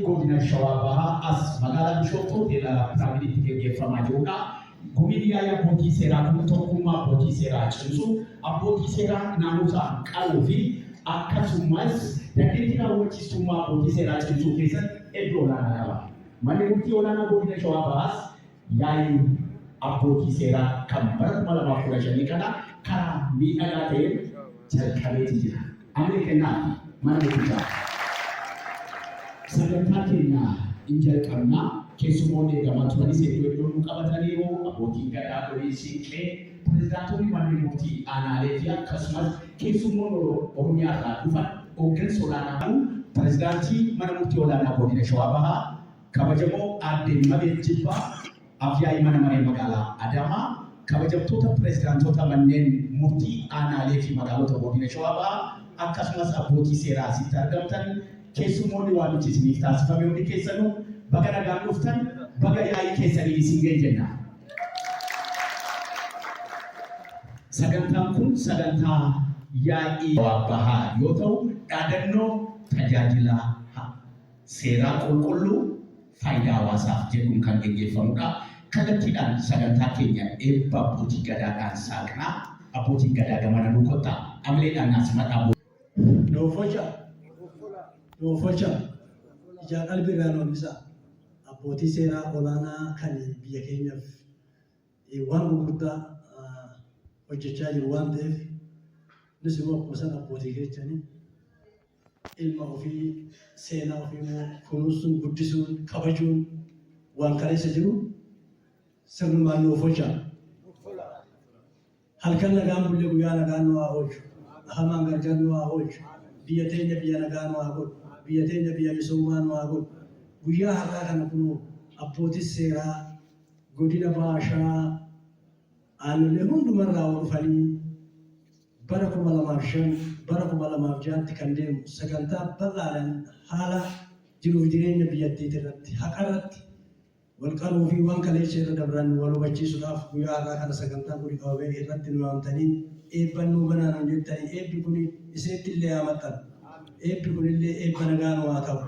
godina Shawaa Bahaa as magaalaa Bishooftoo teela piraayimiitti gaggeeffamaa jirudha. Gumiin yaa'ii abbootii seeraa kun tokkummaa abbootii seeraa cimsu, abbootii seeraa naannoo qabuu fi akkasumas dandeettii raawwachiistummaa abbootii seeraa cimsuu keessatti iddoo olaanaa qaba. Manni murtii olaanaa godina Shawaa Bahaas yaa'ii abbootii seeraa kan bara 2015 kana karaa miidhagaa ta'een jalqabee jira. Amri kennaa mana murtichaa. Sagantaa keenya hin jalqabnaa keessumoonni eegamaa turanis iddoo qabatanii abbootiin gadaa horii siiqee pirezidaantoonni manni murtii aanaalee fi akkasumas keessumoonni Oromiyaa irraa dhufan hooggansa olaanaa pirezidaantii mana murtii olaanaa godina Shawaa Bahaa kabajamoo aadde Mabee Jibbaa afyaa'ii mana maree magaalaa Adaamaa kabajamtoota pirezidaantota manneen murtii aanaalee fi magaalota godina Shawaa Bahaa akkasumas abbootii seeraa asitti argamtan keessumoonni waamichi isiniif taasifame hundi keessanuu baga nagaan dhuftan baga yaa'ii keessanii isin ga'e jenna. Sagantaan kun sagantaa yaa'ii Bahaa yoo ta'u dhaadannoo tajaajila seeraa qulqulluu faayidaa hawaasaaf jedhuun kan gaggeeffamudha. Kallattiidhaan sagantaa keenya eebba abbootii gadaadhaan saaqnaa abbootiin gadaa gamana nu kottaa amileedhaan naasimadhaa. Noofocha ijaa qalbii irraa noomisa abbootii seeraa olaanaa kan biyya keenyaaf waan gurguddaa hojjechaa jiru waan ta'eef nus immoo akkuma sana abbootii keenyanii ilma ofii seenaa ofii immoo kunuunsuun guddisuun kabajuun waan kaleessa jiru sirnumaan noofocha halkan nagaan bullee guyyaa nagaan nu haa oolchu hamaan gargar nu haa oolchu biyya teenya biyya nagaa nu haa godhu biyya teenya biyya misoomaa nu haa godhu guyyaa har'aa kana kun abbootii seeraa godina Baashaa aanolee hundumarraa dhufanii bara 2005 bara 2006 kan deemu sagantaa bal'aadhaan haala jiruuf jireenya biyyattii irratti haqarratti wal qaruu fi waan kaleessa irra dabran wal hubachiisuudhaaf guyyaa har'aa kana sagantaan kun qabamee irratti nu waamtanii eebbannuu banaan jettanii eebbi kun iseetti illee haamatan eebbi kun illee eebba nagaa nu haa ta'u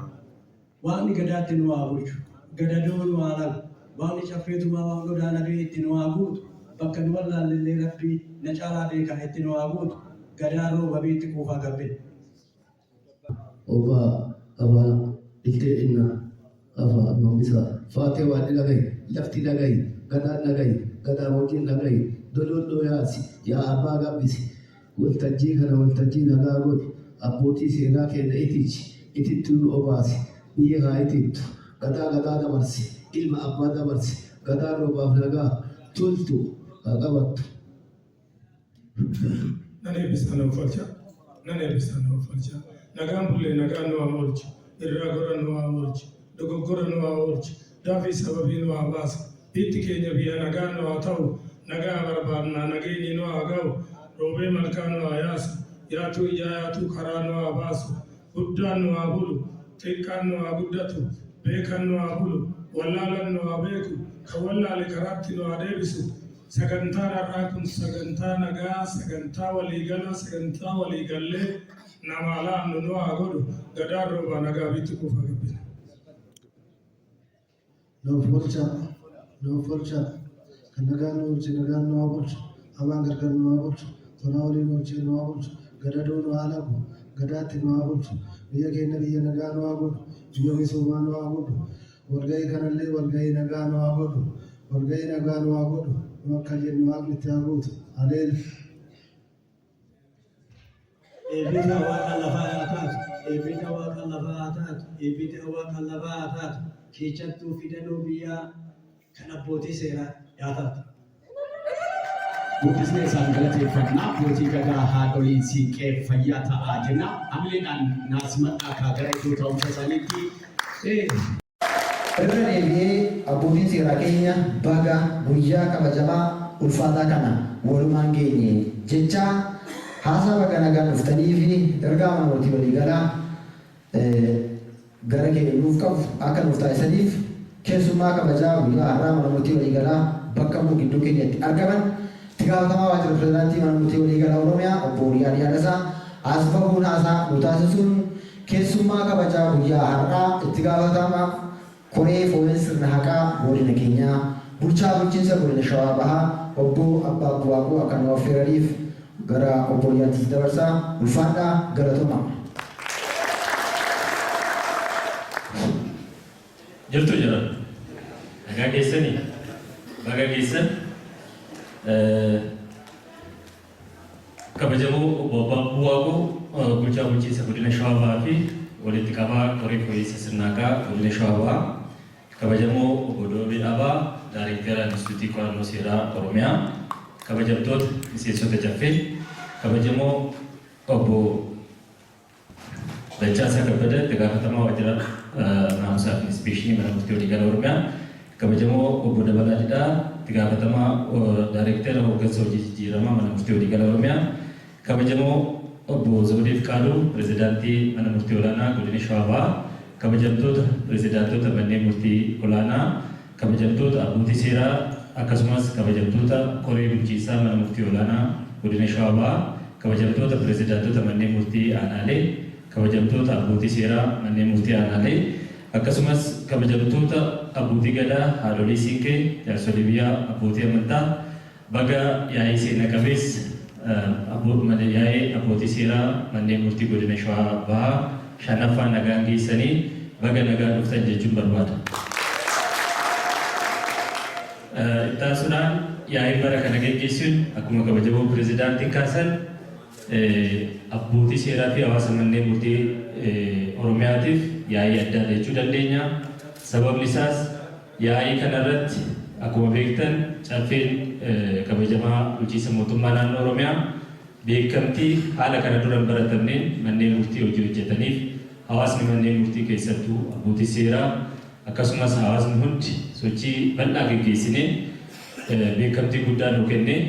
waan gadaatti nu haa bulchu gadadoo nu haa lagu waan caffeetumaa waan godaana bee itti nu haa guutu bakka nu wallaallee rabbii na caalaa beekaa itti nu haa guutu gadaa rooba beetti quufaa gabbee. Oba aba iltee inna aba mamisa faatee waan dhagahi lafti dhagahi gadaa mootiin dhagahi dolodoo yaasi yaa abbaa gabbisi waltajjii kana waltajjii nagaa godhi abbootii seeraa kenna ititti nu obaasi biyya haa itittu gadaa dabarsi ilma abbaa dabarsi gadaa roobaaf nagaa toltu haa qabattu. Nane bisaan ofolcha nagaan bullee nagaan nu haa oolchu irraa gora nu haa oolchu dogoggora nu haa oolchu daafii sababii nu haa baasu itti keenya biyya nagaan nu haa ta'u nagaa barbaadnaa nageenyi nu haa ga'u roobee malkaa nu haa yaasu yaatuu ijaa yaatuu karaa nu haa baasu guddaan nu haa bulu xiqqaan nu haa guddatu beekan nu haa bulu wallaalan nu haa beeku kan wallaale karaatti nu haa deebisu sagantaa har'aa kun sagantaa nagaa sagantaa waliigala sagantaa waliigallee nama laannu nu haa godhu gadaan roobaa nagaa bitti kuufa gabbina. Noofolcha kan nagaan nu oolche nagaan nu haa bulchu hamaan gargar nu haa bulchu tola waliin oolchee nu haa bulchu gadadoo nu haa lagu gadaatti nu haa bulchu biyya keenya biyya nagaa nu haa godhu biyya misoomaa nu haa godhu walgahii kanallee walgahii nagaa nu haa godhu walgahii nagaa nu haa godhu nu akka jennu waaqni itti haa guutu haleelu. Eebita waaqa lafaa haa taatu eebita waaqa lafaa haa taatu eebita waaqa lafaa haa taatu keessattuu fidanuu biyyaa kan abbootii seeraa yaa taatu. Guddisnee isaan galateeffannaa abbootii gadaa haadholiin siiqee fayyaa ta'aa jenna. Amileedhaan naasimadhaa kaagara iddoo ta'umsa isaaniitti. Irra deebi'ee abbootiin seeraa keenya baga guyyaa kabajamaa ulfaataa kana walumaan geenye jecha haasaa baga nagaan dhuftanii fi ergaa mana murtii waliigalaa gara keenya nuuf qabu akka nuuf taasisaniif keessummaa kabajaa guyyaa har'aa mana murtii waliigalaa bakka bu'u gidduu keenyatti argaman Tigaafatamaa waajjira pirezidaantii mana murtii waliigalaa Oromiyaa obbo Riyaad Yaadasaa as bahuun haasaa nu taasisuun keessummaa kabajaa guyyaa har'aa itti gaafatamaa koree fooyyeen sirna haqaa godina keenyaa bulchaa bulchiinsa godina Shawaa Bahaa obbo Abbaa Buwaaqoo akka nu affeeraniif gara obbo Yaantis dabarsaa ulfaadhaa galatoomaa. Jirtu jira. Nagaa keessanii baga keessan kabajamoo obbo Abbaa Buwaaqoo bulchaa bulchiinsa godina Shawaa Bahaa fi walitti qabaa koree fooyyessa sirna haqaa godina Shawaa Bahaa kabajamoo obbo Doobee Dhabaa Daayireektara Instituutii Qorannoo Seeraa Oromiyaa kabajamtoota miseensota caffee kabajamoo obbo Dachaasaa Kabbada itti gaafatamaa waajjira naamusaa fi inspeekshinii mana murtii waliigala Oromiyaa kabajamoo obbo Dabalaa Didhaa itti gaafatamaa Daayireektara hooggansa hojii jijjiiramaa mana murtii waliigala Oromiyaa kabajamoo obbo Zawudee Fiqaaduu pirezidaantii mana murtii olaanaa godina Shawaa Bahaa kabajamtoota pirezidaantota manneen murtii olaanaa kabajamtoota abbootii seeraa akkasumas kabajamtoota koree bulchiinsaa mana murtii olaanaa godina Shawaa Bahaa kabajamtoota pirezidaantota manneen murtii aanaalee kabajamtoota abbootii seeraa manneen murtii aanaalee akkasumas kabajamtoota abbootii gadaa haadholii siinqee jaarsolii biyyaa abbootii amantaa baga yaa'ii seena qabeessa yaa'ee abbootii seeraa manneen murtii godina Shawaa Bahaa shanaffaa nagaan geessanii baga nagaan dhuftan jechuun barbaada. Ittaansuudhaan yaa'ii bara kana gaggeessuun akkuma kabajamoo pirezidaantiin kaasan abbootii seeraa fi hawaasa manneen murtii Oromiyaatiif yaa'ii addaa jechuu dandeenya. Sababni isaas yaa'ii kanarratti akkuma beektan caffeen kabajamaa bulchiinsa mootummaa naannoo Oromiyaa beekamtii haala kana dura hin baratamneen manneen murtii hojii hojjetaniif hawaasni manneen murtii keessattuu abbootii seeraa akkasumas hawaasni hundi sochii bal'aa gaggeessinee beekamtii guddaa nuu kennee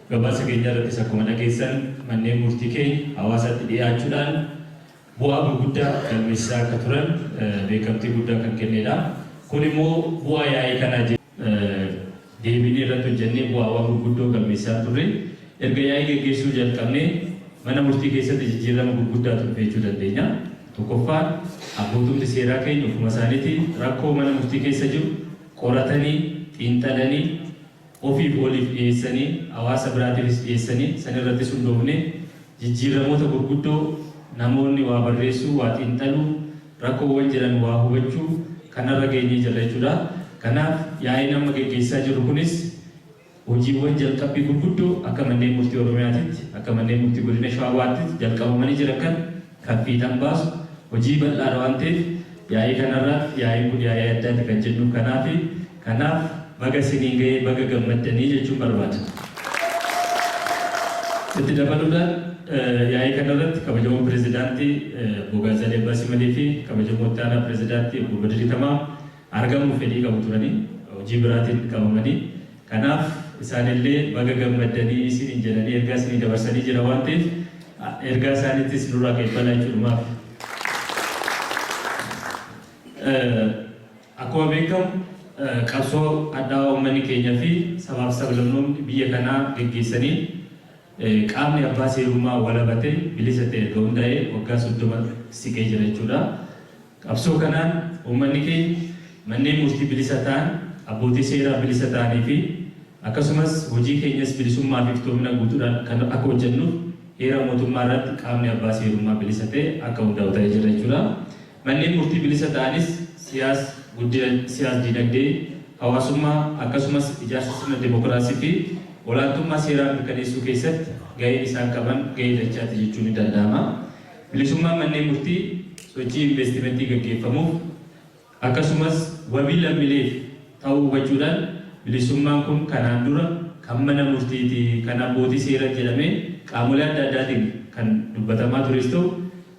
gabaasa keenya irrattis akkuma dhageessan manneen murtii keenya hawaasatti dhiyaachuudhaan bu'aa gurguddaa galmeessisaa akka turan beekamtii guddaa kan kennedha. Kun immoo bu'aa yaa'ii kanaa deebiin irratti hojjennee bu'aawwan gurguddoo galmeessisaa turre erga yaa'ii gaggeessuu jalqabnee mana murtii keessatti jijjiirama gurguddaa dhufe jechuu dandeenya. Tokkoffaan abbootumti seeraa keenya ofuma isaaniitiin rakkoo mana murtii keessa jiru qoratanii xiinxalanii ofiif oliif dhiyeessanii hawaasa biraatiifis dhiyeessanii sanirrattis hundoofne jijjiiramoota gurguddoo namoonni waa barreessuu waa xiinxaluu rakkoowwan jiran waa hubachuu kanarra geenyee jirra jechuudha. Kanaaf yaa'ii nama gaggeessaa jiru kunis hojiiwwan jalqabbii gurguddoo akka manneen murtii Oromiyaatitti akka manneen murtii godina Shawaa Bahaatti jalqabamanii jiran kan fiixan baasu hojii bal'aadha waan ta'eef yaa'ii kanarratti yaa'iin kun yaa'ii addaati kan jennu kanaaf baga siniin ga'ee baga gammaddanii jechuun barbaada. Itti dabaluudhaan yaa'ii kanarratti kabajamoo pirezidaantii Bogaazaa Deebbaa Simalee fi kabajamoo itti aanaa pirezidaantii Obbo Badirii Tamaa argamuuf fedhii qabu turanii hojii biraatiin qabamanii kanaaf isaanillee baga gammaddanii isiniin jedhanii ergaa isinii dabarsanii jira waan ta'eef ergaa isaaniittis nurraa qeebbalaa jechuudhumaaf. Akkuma beekamu qabsoo addaa uummanni keenyaa fi sabaaf sablammoonni biyya kanaa gaggeessanii qaamni abbaa seerummaa walabatee bilisa ta'e erga hundaa'ee waggaa 30 siqee jira jechuudha. Qabsoo kanaan uummanni keenya manneen murtii bilisa ta'an abbootii seeraa bilisa ta'anii fi akkasumas hojii keenyas bilisummaa fi iftoomina guutuudhaan kan akka hojjennuuf heera mootummaa irratti qaamni abbaa seerummaa bilisa ta'e akka hundaa'u ta'ee jira jechuudha. Manneen murtii bilisa ta'anis siyaas dinagdee hawaasummaa akkasumas ijaarsa sirna dimokiraasii fi olaantummaa seeraa mirkaneessuu keessatti gaheen isaan qaban gahee dachaati jechuun ni danda'ama. Bilisummaan manneen murtii sochii investimentii gaggeeffamuuf akkasumas wabii lammiileef ta'uu hubachuudhaan bilisummaan kun kanaan dura kan mana murtiiti kan abbootii seeraa jedhamee qaamolee adda addaatiin kan dubbatamaa tures ta'u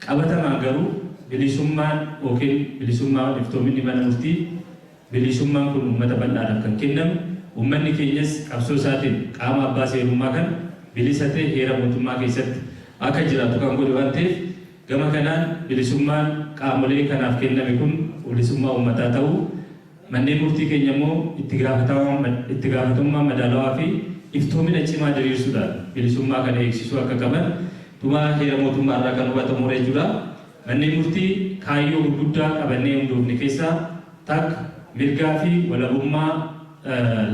qabatamaan garuu bilisummaan yookiin bilisummaan iftoominni mana murtii bilisummaan kun uummata bal'aadhaaf kan kennamu uummanni keenyas qabsoo isaatiin qaama abbaa seerummaa kan bilisa ta'e heera mootummaa keessatti akka jiraatu kan godhe waan ta'eef gama kanaan bilisummaan qaamolee kanaaf kenname kun bilisummaa uummataa ta'uu manneen murtii keenya immoo itti gaafatamummaa madaalawaa fi iftoomina cimaa diriirsuudhaan bilisummaa kana eegsisuu akka qaban dhuma heera mootummaa irraa kan hubatamu jechuudha. manneen murtii kaayyoo gurguddaa qabannee hundoofne keessaa takka mirgaa fi walabummaa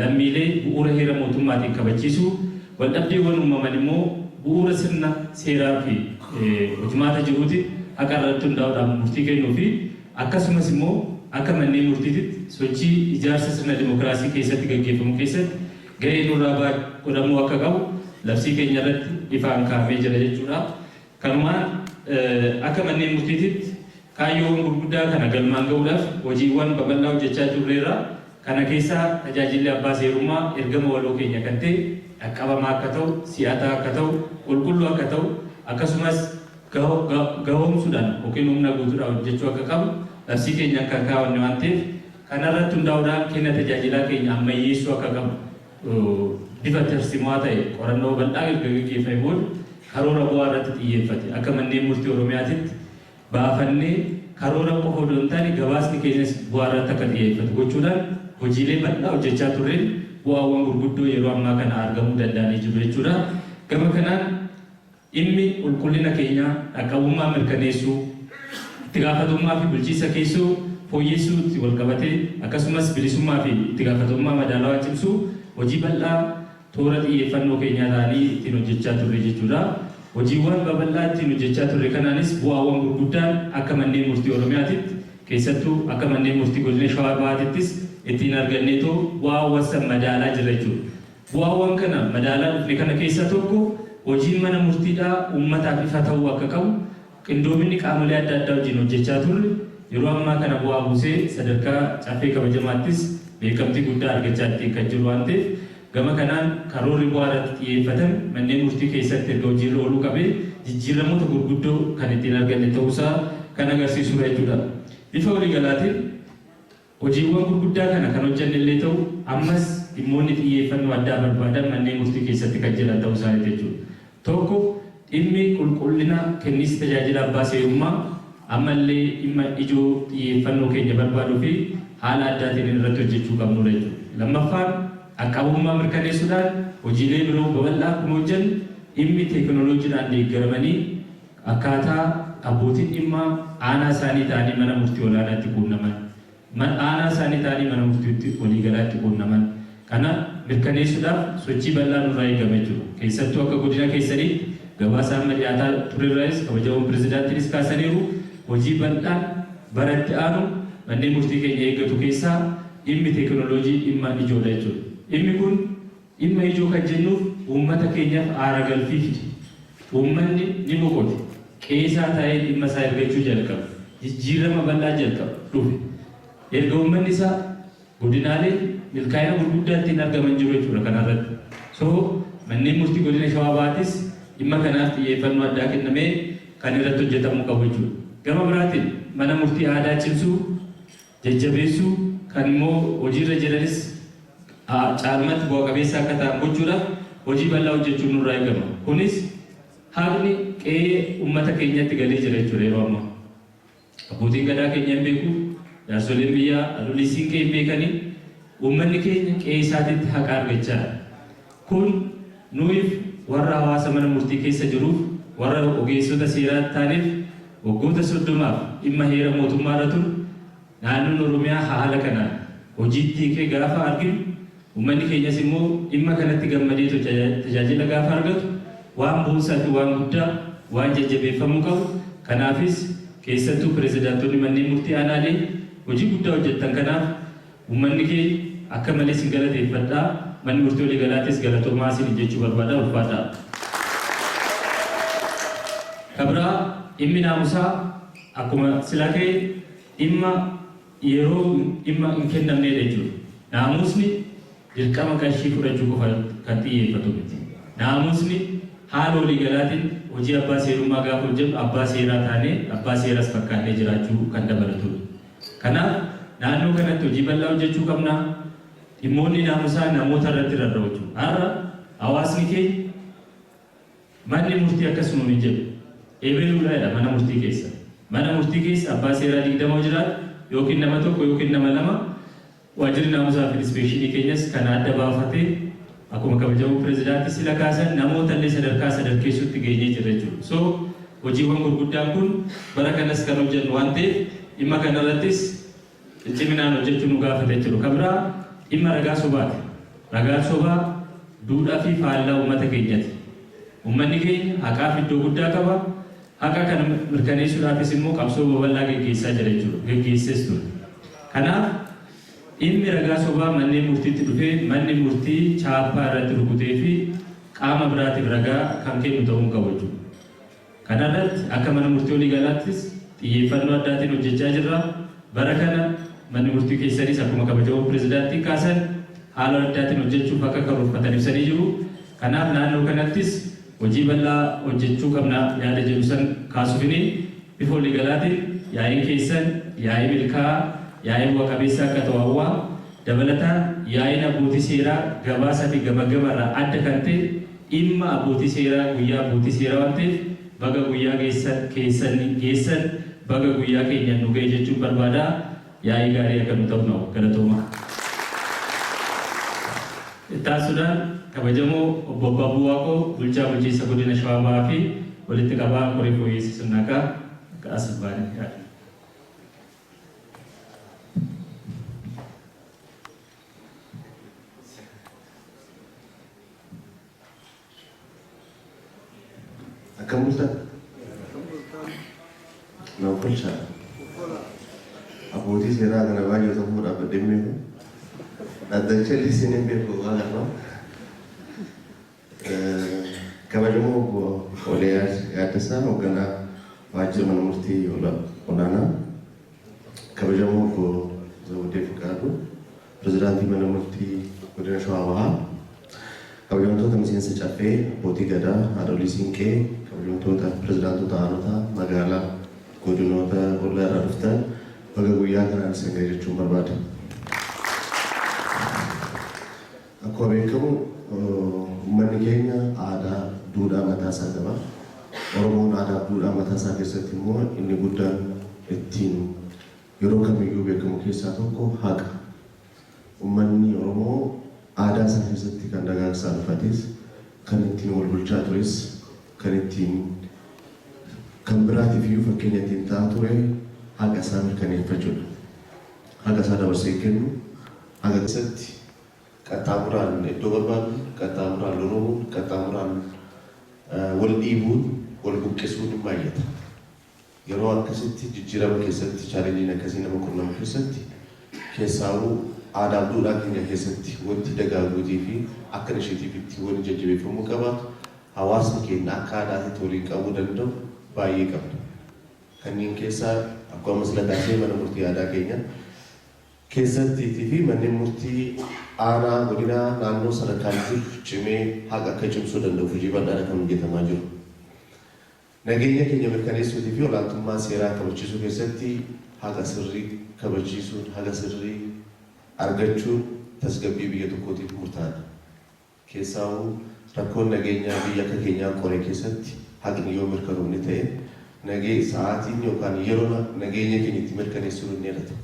lammiilee bu'uura heera mootummaatiin kabachiisuu, waldhabdeewwan uumaman immoo bu'uura sirna seeraa fi hojimaata jiruuti akka irratti hundaa'uudhaan murtii kennuu fi akkasumas immoo akka manneen murtiitti sochii ijaarsa sirna dimokiraasii keessatti gaggeeffamu keessatti gahee nurraa godhamuu akka qabu labsii keenya irratti ifaan kaa'amee jira jechuudha. Kanumaan akka manneen murtiitti kaayyoowwan gurguddaa kana galmaan ga'uudhaaf hojiiwwan babal'aa hojjechaa turreerra. Kana keessaa tajaajilli abbaa seerummaa ergama waloo keenya kan ta'e qaqqabamaa akka ta'u, si'ataa akka ta'u, qulqulluu akka ta'u, akkasumas gahoomsuudhaan yookiin humna guutuudhaan hojjechuu akka qabu labsii keenya akka kaa'anne waan ta'eef kanarratti hundaa'uudhaan kenna tajaajilaa keenya ammayyeessuu akka qabu bifa tarsiimaa ta'e qorannoo bal'aa gaggeeffame booda karoora bu'aa irratti xiyyeeffate akka manneen murtii Oromiyaatitti baafannee karoora qofa odoo hin taane gabaasni keenyas bu'aa irratti akka xiyyeeffatu gochuudhaan hojiilee bal'aa hojjechaa turreen bu'aawwan gurguddoo yeroo ammaa kana argamuu danda'anii jiru jechuudha. Gama kanaan dhimmi qulqullina keenyaa dhaqqabummaa mirkaneessuu, itti gaafatamummaa fi bulchiinsa keessoo fooyyessuu itti wal qabatee akkasumas bilisummaa fi itti gaafatamummaa madaalawaa cimsuu hojii bal'aa toora xiyyeeffannoo keenyaa ta'anii ittiin hojjechaa turre jechuudha. Hojiiwwan babal'aa ittiin hojjechaa turre kanaanis bu'aawwan gurguddaan akka manneen murtii Oromiyaatitti keessattuu akka manneen murtii godina Shawaa Bahaatittis ittiin arganneetoo bu'aawwan san madaalaa jira jechuudha. Bu'aawwan kana madaalaa dhufne kana keessaa tokko hojiin mana murtiidhaa uummataaf ifa ta'uu akka qabu qindoominni qaamolee adda addaa wajjin hojjechaa turre yeroo ammaa kana bu'aa buusee sadarkaa caffee kabajamaattis beekamtii guddaa argachaa kan jiru waan ta'eef gama kanaan karoorri bu'aa irratti xiyyeeffatan manneen murtii keessatti erga hojiirra ooluu qabee jijjiiramoota gurguddoo kan ittiin arganne ta'uusaa kan agarsiisudha jechuudha. Bifa waliigalaatiin hojiiwwan gurguddaa kana kan hojjanne illee ta'u ammas dhimmoonni xiyyeeffannoo addaa barbaadan manneen murtii keessatti kan jiran ta'uusaa jechuudha. Tokko dhimmi qulqullina kenniisa tajaajila abbaa seerummaa ammallee dhimma ijoo xiyyeeffannoo keenya barbaaduu fi haala addaatiin irratti hojjechuu qabnudha jechuudha. Lammaffaan qaqqabummaa mirkaneessuudhaan hojiilee biroo babal'aa akkuma hojjennu dhimmi teekinooloojiidhaan deeggaramanii akkaataa abbootiin dhimmaa aanaa isaanii ta'anii mana murtii olaanaatti quunnaman, aanaa isaanii ta'anii mana murtii waliigalaatti quunnaman kana mirkaneessuudhaaf sochii bal'aa nurraa eegama jechuudha. Keessattuu akka godina keessaniitti gabaasa amma dhiyaataa turerraayis kabajamoon pirezidaantiinis kaasaniiru hojii bal'aan bara itti aanu manneen murtii keenya eeggatu keessaa dhimmi teekinooloojii dhimma ijoodha jechuudha. Dhimmi kun dhimma ijoo kan jennuuf uummata keenyaaf aara galfii fide. Uummanni ni boqote. Qeesaa ta'ee dhimma isaa ergachuu jalqaba. Jijjiirama bal'aa jalqaba dhufe. Erga uummanni isaa godinaalee milkaa'ina gurguddaa ittiin argaman jiru jechuudha kanarratti. So manneen murtii godina Shawaa Bahaatis dhimma kanaaf xiyyeeffannoo addaa kennamee kan irratti hojjetamuu qabu jechuudha. Gama biraatiin mana murtii aadaa cimsuu, jajjabeessuu kan immoo hojiirra jiranis caalmatti bu'a qabeessa akka ta'an gochuudhaaf hojii bal'aa hojjechuun nurraa eegama. Kunis haqni qe'ee uummata keenyatti galee jira jechuudha yeroo ammaa. Abbootiin gadaa keenya hin beeku, jaarsoleen biyyaa adolisiin kee hin beekanii uummanni keenya qe'ee isaatitti haqa argachaa. Kun nuyiif warra hawaasa mana murtii keessa jiruuf warra ogeessota seeraa ta'aniif waggoota 30 dhimma heera mootummaa irra ture naannoon Oromiyaa haala kanaan hojiitti hiikee gaafa arginu uummanni keenyas immoo dhimma kanatti gammadee tajaajila gaafa argatu waan boonsaa fi waan guddaa waan jajjabeeffamuu qabu. Kanaafis keessattuu pirezidaantonni manneen murtii aanaalee hojii guddaa hojjettan kanaaf uummanni keenya akka malee sin galateeffadhaa. Manni murtii waliigalaattis galatoomaa isin jechuu barbaada ulfaadhaa. Kabraa dhimmi naamusaa akkuma sila ka'e dhimma yeroo dhimma hin kennamnedha jechuudha. Naamusni dirqama qarshii fudhachuu qofa kan xiyyeeffatu miti. Naamusni haala waliigalaatiin hojii abbaa seerummaa gaafa hojjennu abbaa seeraa taanee abbaa seeras fakkaannee jiraachuu kan dabalatudha. Kanaaf naannoo kanatti hojii bal'aa hojjechuu qabna. Dhimmoonni naamusaa namoota irratti rarra'u jechuudha. Har'a hawaasni keenya manni murtii akkasuma hin jedhu. Ebeluudhaadha mana murtii keessa. Mana murtii keessa abbaa seeraa 20 jiraatu yookiin nama tokko yookiin nama lama waajjirri naamusaa fi inspeekshinii keenyas kan adda baafatee akkuma kabajamoo pirezidaantii sila kaasan namoota illee sadarkaa sadarkeessuutti geenyee jira jechuudha. So hojiiwwan gurguddaan kun bara kanas kan hojjennu waan ta'eef dhimma kanarrattis ciminaan hojjechuu nu gaafate jechuudha. Kan biraa dhimma ragaa sobaati. Ragaan sobaa duudhaa fi faallaa uummata keenyaati. Uummanni keenya haqaaf iddoo guddaa qaba. Haqa kana mirkaneessuudhaafis immoo qabsoo babal'aa geggeessaa jira jechuudha. Geggeessees ture. Kanaaf dhimmi ragaa sobaa manneen murtiitti dhufee manni murtii chaappaa irratti rukutee fi qaama biraatiif ragaa kan kennu ta'uu qabu jechuudha. Kanarratti akka mana murtii waliigalaattis xiyyeeffannoo addaatiin hojjechaa jirra. Bara kana manni murtii keessanis akkuma kabajamoo pirezidaantii kaasan haala addaatiin hojjechuuf akka karoorfatan ibsanii jiru. Kanaaf naannoo kanattis hojii bal'aa hojjechuu qabna yaada jedhu san kaasuufini bifa waliigalaatiin yaa'iin keessan yaa'ii milkaa'aa yaa'iin bu'a qabeessa akka ta'u hawwaa dabalataan yaa'iin abbootii seeraa gabaasaa fi gabaggabarraa adda kan ta'e dhimma abbootii seeraa guyyaa abbootii seeraa waan ta'eef baga guyyaa geessan baga guyyaa keenya nu ga'e jechuun barbaada. Yaa'ii gaarii akka nu ta'u galatooma. Taasisuudhaan kabajamoo obbo Abbabuu Waaqoo bulchaa bulchiinsa godina Shawaa Bahaa fi walitti qabaa qoree fooyyessi sunnaqaa as baane. Akkam bultan? Nama bulchaa. Abbootii seeraa kana baay'ee tokko dhaabbadhee beeku. Dhaddacha liisiniin beeku waan argaa. Kabajamoo obbo Oliyaa Yaaddasaa hoogganaa waajjira mana murtii olaanaa. Kabajamoo obbo Zawudee Fiqaaduu pirezidaantii mana murtii godina Shawaa Bahaa. Kabajamtoota miseensa caffee abbootii gadaa haadholii siinqee kabajamtoota pirezidaantota aanotaa magaalaa godinoota ollaa irraa dhuftan baga guyyaa kanaan isin ga'e jechuun barbaada. Akkuma beekamu uummanni keenya aadaa duudhaa mataa isaa qaba. Oromoon aadaa duudhaa mataa isaa keessatti immoo inni guddaan ittiin yeroo kamiyyuu beekamu keessaa tokko haqa. Uummanni Oromoo aadaa isaa keessatti kan dagaagsaa dhufates kan ittiin wal bulchaa tures kan ittiin kan biraatiif iyyuu fakkeenya ittiin ta'aa ture haqa isaa mirkaneeffachuudha. Haqa isaa dabarsee kennu haqa keessatti qaxxaamuraan iddoo barbaadu qaxxaamuraan loluun qaxxaamuraan wal dhiibuun wal buqqisuun hin baay'ata. Yeroo akkasitti jijjiirama keessatti chaalenjiin akkasii nama qunnamu keessatti keessaawuu aadaa duudhaa keenya keessatti wanti dagaaguutii fi akka isheetiif itti wanti jajjabeeffamuu qabaatu hawaasni keenya akka aadaatti waliin qabuu danda'u baay'ee qabna. Kanneen keessaa akkuma maslataasee mana murtii aadaa keenya keessattii fi manneen murtii aanaa godinaa naannoo sadarkaatti cimee haqa akka cimsuu danda'u hojii bal'aadha kan hojjetamaa jiru. Nageenya keenya mirkaneessuutii fi olaantummaa seeraa kabachiisuu keessatti haqa sirrii kabachiisuun haqa sirrii argachuun tasgabbii biyya tokkootiif murtaa'aadha. Keessaawuu rakkoon nageenyaa biyya akka keenyaa qoree keessatti haqni yoo mirkanoomne ta'e sa'aatiin yookaan yeroo nageenya keenya itti mirkaneessuun ni dhalata.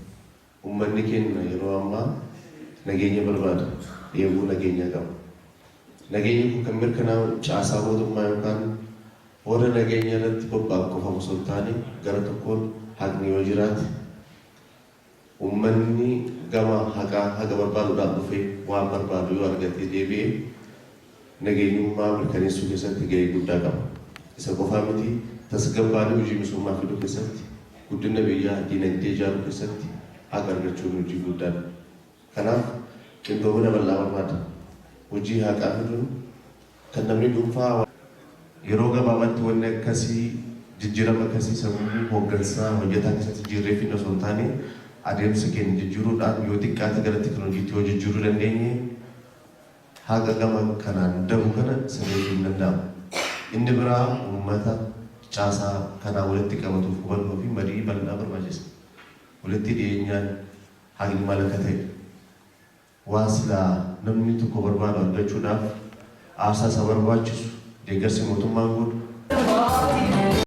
Uummanni keenya yeroo ammaa nageenya barbaadu eeguu nageenyaa qaba. Nageenyi kun kan mirkanaa'u caasaa mootummaa yookaan warra nageenya irratti bobba'an qofa osoo hin taane gara tokkoon haqni yoo jiraate uummanni gama haqa barbaaduudhaan dhufee waan barbaadu yoo argate deebi'ee nageenyummaa mirkaneessuu keessatti gahee guddaa qaba. Isa qofaa miti tasgabbaanii hojii misoomaa fiduu keessatti guddina biyyaa dinagdee ijaaruu keessatti haqa argachuun hojii guddaadha. Kanaaf qindoomina bal'aa barbaada. Hojii haqaa fiduun kan namni dhuunfaa yeroo gabaabaatti wanni akkasii jijjiirama akkasii sammuu hooggansaa hojjetaa keessatti jijjiirreeffina osoo hin taane adeemsa keenya jijjiiruudhaan yoo xiqqaate galatti kan hojiitti yoo jijjiiruu dandeenye haqa gama kanaan dabu kana sirreessuu hin danda'amu. Inni biraa uummata caasaa kanaa walitti qabatuuf hubannoo fi marii bal'aa barbaachisa. Walitti dhiyeenyaan haqni maal akka ta'e waan silaa namni tokko barbaadu argachuudhaaf aarsaa isa barbaachisu deeggarsi mootummaan godhu.